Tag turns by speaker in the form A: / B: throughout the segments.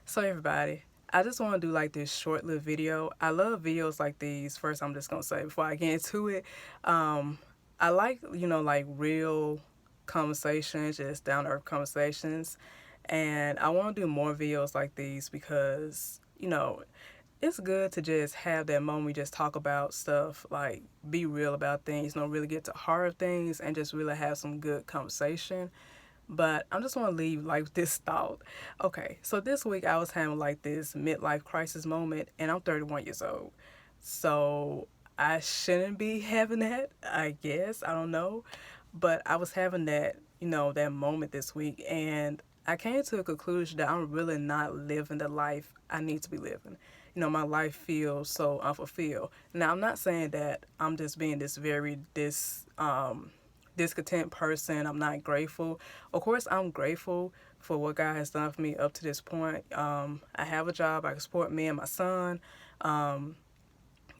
A: So everybody, I just want to do like this short little video. I love videos like these. First, I'm just gonna say before I get into it, um, I like like real conversations, just down to earth conversations, and I want to do more videos like these because it's good to just have that moment we just talk about stuff, like be real about things, really get to heart of things, and just really have some good conversation. But I just want to leave like this thought. Okay, so this week I was having like this midlife crisis moment, and I'm 31 years old. So I shouldn't be having that, I guess. I don't know. But I was having that, that moment this week, and I came to a conclusion that I'm really not living the life I need to be living. My life feels so unfulfilled. Now, I'm not saying that I'm just being this very discontent person. I'm not grateful. Of course, I'm grateful for what God has done for me up to this point. I have a job. I can support me and my son. Um,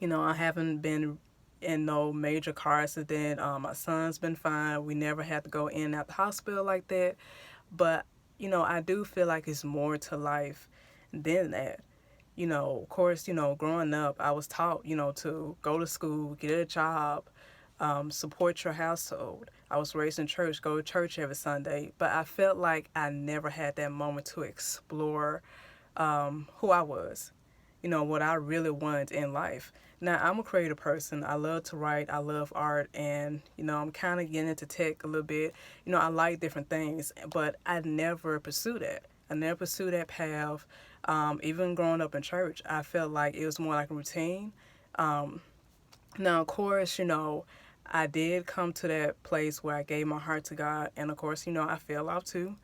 A: I haven't been in no major car accident. My son's been fine. We never had to go in and out the hospital like that. But, I do feel like it's more to life than that. Of course, growing up, I was taught, to go to school, get a job, support your household. I was raised in church, go to church every Sunday, but I felt like I never had that moment to explore who I was, what I really wanted in life. Now, I'm a creative person. I love to write, I love art, and, I'm kind of getting into tech a little bit. I like different things, but I never pursued that. I never pursued that path. Even growing up in church, I felt like it was more like a routine. Um, Now, of course, I did come to that place where I gave my heart to God, and of course, I fell off too.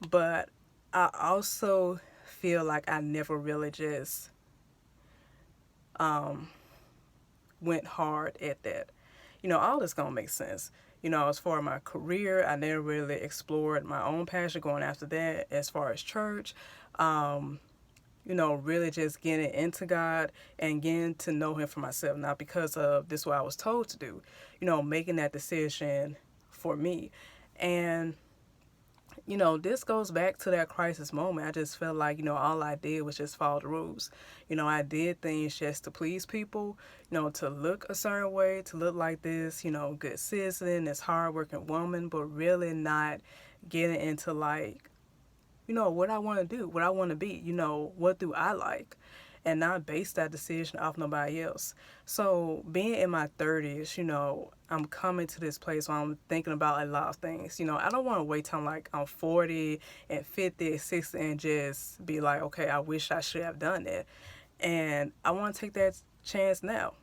A: But I also feel like I never really just um, went hard at that. All this gonna make sense. As far as my career, I never really explored my own passion going after that. As far as church, um, really just getting into God and getting to know Him for myself. Not because of this, what I was told to do, making that decision for me. And, this goes back to that crisis moment. I just felt like, all I did was just follow the rules. I did things just to please people, to look a certain way, to look like this, good citizen, this hardworking woman, but really not getting into like what I want to do, what I want to be, what do I like, and not base that decision off nobody else. So, being in my 30s, I'm coming to this place where I'm thinking about a lot of things. I don't want to wait till like I'm 40 and 50 and 60 and just be like, okay, I wish I should have done that. And I want to take that chance now.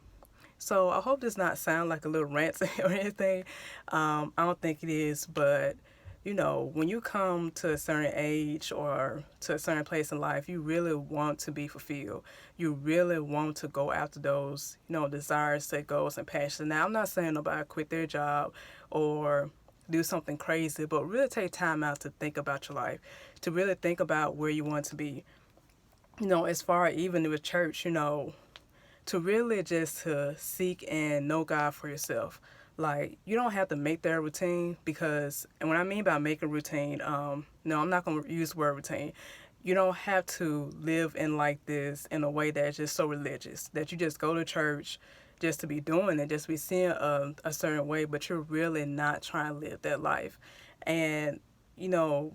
A: So I hope this not sound like a little rant or anything. I don't think it is, but when you come to a certain age or to a certain place in life, you really want to be fulfilled. You really want to go after those, desires, set goals, and passions. Now, I'm not saying nobody quit their job or do something crazy, but really take time out to think about your life, to really think about where you want to be. As far even with church, to really just to seek and know God for yourself. Like you don't have to make that routine because, and what I mean by make a routine, no, I'm not gonna use the word routine. You don't have to live in like this in a way that's just so religious that you just go to church just to be doing it, just be seeing a certain way, but you're really not trying to live that life. And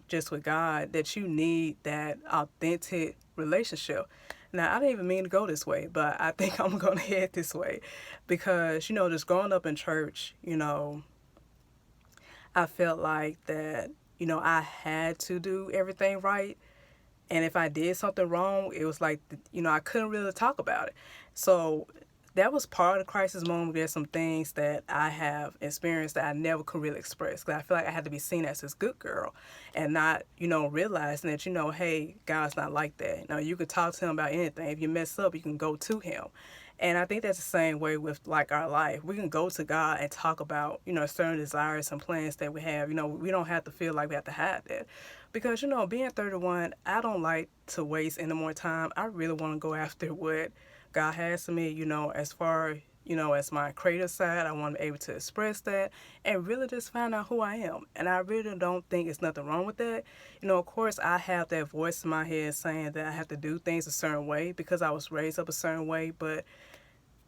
A: just with God, that you need that authentic relationship. Now, I didn't even mean to go this way, but I think I'm going to head this way because, just growing up in church, I felt like that, I had to do everything right. And if I did something wrong, it was like, I couldn't really talk about it. So that was part of the crisis moment. There's some things that I have experienced that I never could really express because I feel like I had to be seen as this good girl and not, realizing that, hey, God's not like that. You can talk to Him about anything. If you mess up, you can go to Him. And I think that's the same way with like our life. We can go to God and talk about, certain desires and plans that we have. We don't have to feel like we have to hide that. Because, being 31, I don't like to waste any more time. I really want to go after what God has for me, as far, as my creative side. I want to be able to express that and really just find out who I am. And I really don't think it's nothing wrong with that. Of course, I have that voice in my head saying that I have to do things a certain way because I was raised up a certain way. But,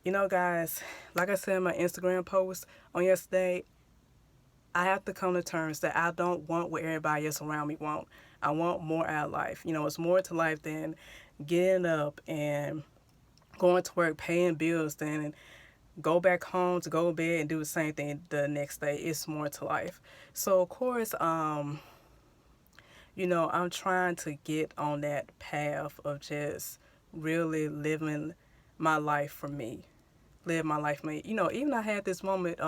A: guys, like I said in my Instagram post on yesterday, I have to come to terms that I don't want what everybody else around me want. I want more out of life. It's more to life than getting up and going to work, paying bills, then go back home to go to bed and do the same thing the next day. It's more to life. So of course, I'm trying to get on that path of just really living my life for me. Live my life for me. Even I had this moment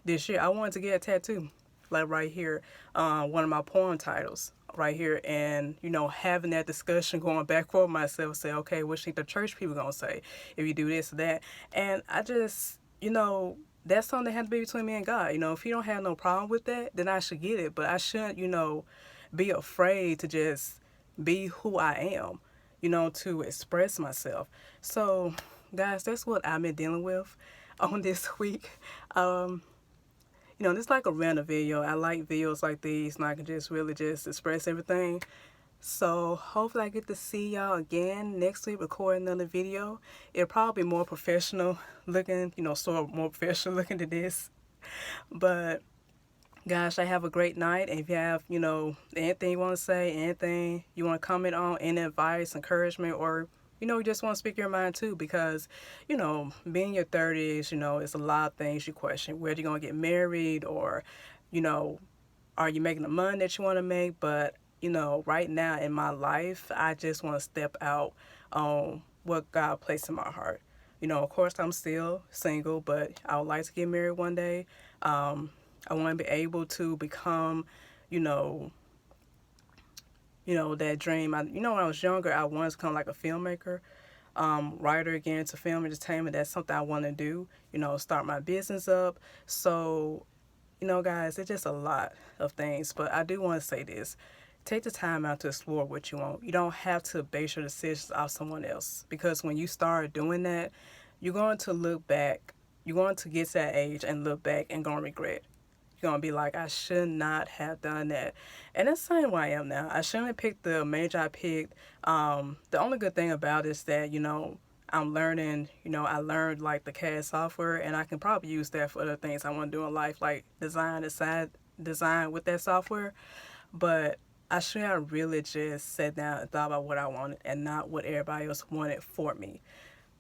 A: this year. I wanted to get a tattoo, like right here, one of my poem titles right here, and having that discussion, going back for myself, say, okay, what think the church people gonna say if you do this or that? And I just, that's something that has to be between me and God. If you don't have no problem with that, then I should get it, but I shouldn't, be afraid to just be who I am, to express myself. So, guys, that's what I've been dealing with on this week. This is like a random video. I like videos like these, and I can just really just express everything. So hopefully I get to see y'all again next week, recording another video. It'll probably be more professional looking, sort of more professional looking to this. But gosh, I have a great night. And if you have, anything you want to say, anything you want to comment on, any advice, encouragement, or you just want to speak your mind too, because, being in your 30s, it's a lot of things you question. Whether you're going to get married, or, are you making the money that you want to make? But, right now in my life, I just want to step out on what God placed in my heart. Of course, I'm still single, but I would like to get married one day. I want to be able to become, that dream. When I was younger, I wanted to become like a filmmaker, writer, get into film entertainment. That's something I want to do, start my business up. So, guys, it's just a lot of things. But I do want to say this. Take the time out to explore what you want. You don't have to base your decisions off someone else. Because when you start doing that, you're going to look back. You're going to get to that age and look back and going to regret. Gonna be like, I should not have done that. And that's the same way I am now. I shouldn't have picked the major I picked. The only good thing about it is that, I'm learning, I learned like the CAD software, and I can probably use that for other things I want to do in life, like design with that software. But I should have really just sat down and thought about what I wanted and not what everybody else wanted for me.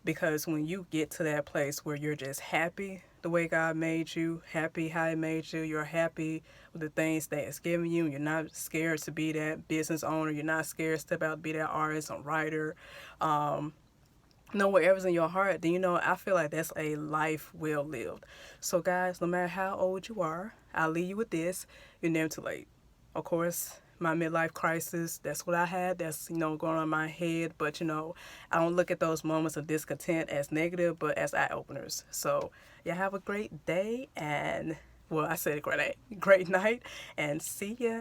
A: Because when you get to that place where you're just happy the way God made you, happy how He made you, you're happy with the things that it's giving you, you're not scared to be that business owner, you're not scared to step out to be that artist or writer, whatever's in your heart, then I feel like that's a life well lived. So guys, no matter how old you are, I'll leave you with this: you're never too late. Of course, my midlife crisis, that's what I had. That's, going on in my head. But, I don't look at those moments of discontent as negative, but as eye openers. So, yeah, have a great day, and, well, I said a great night, and see ya.